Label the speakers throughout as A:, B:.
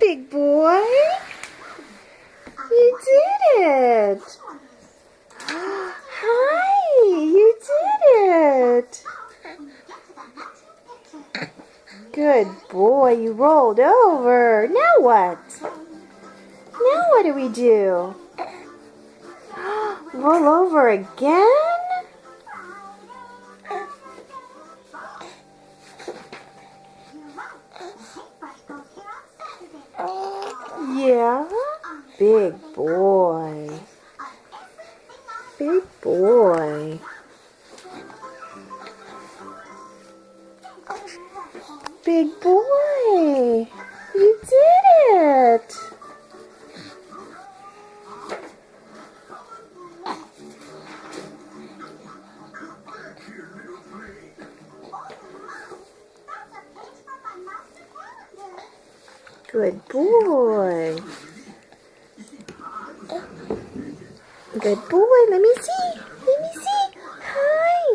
A: big boy. You did it. Hi, you did it. Good boy, you rolled over. Now what? Now what do we do? Roll over again? Yeah, big boy. Big boy. Big boy. You did it. Good boy. Good boy. Let me see. Let me see. Hi.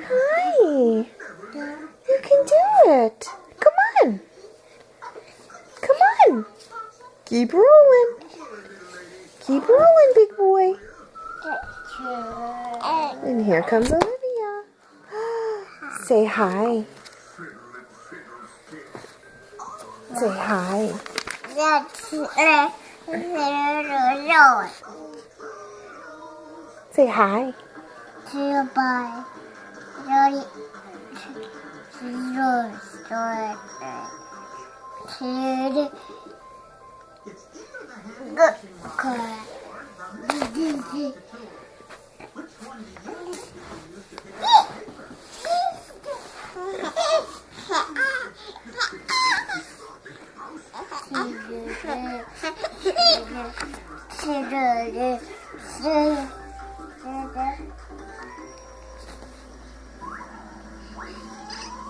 A: Hi. You can do it. Come on. Come on. Keep rolling. Keep rolling, big boy. And here comes Olivia. Say hi. Say hi. Say hi.
B: Bye.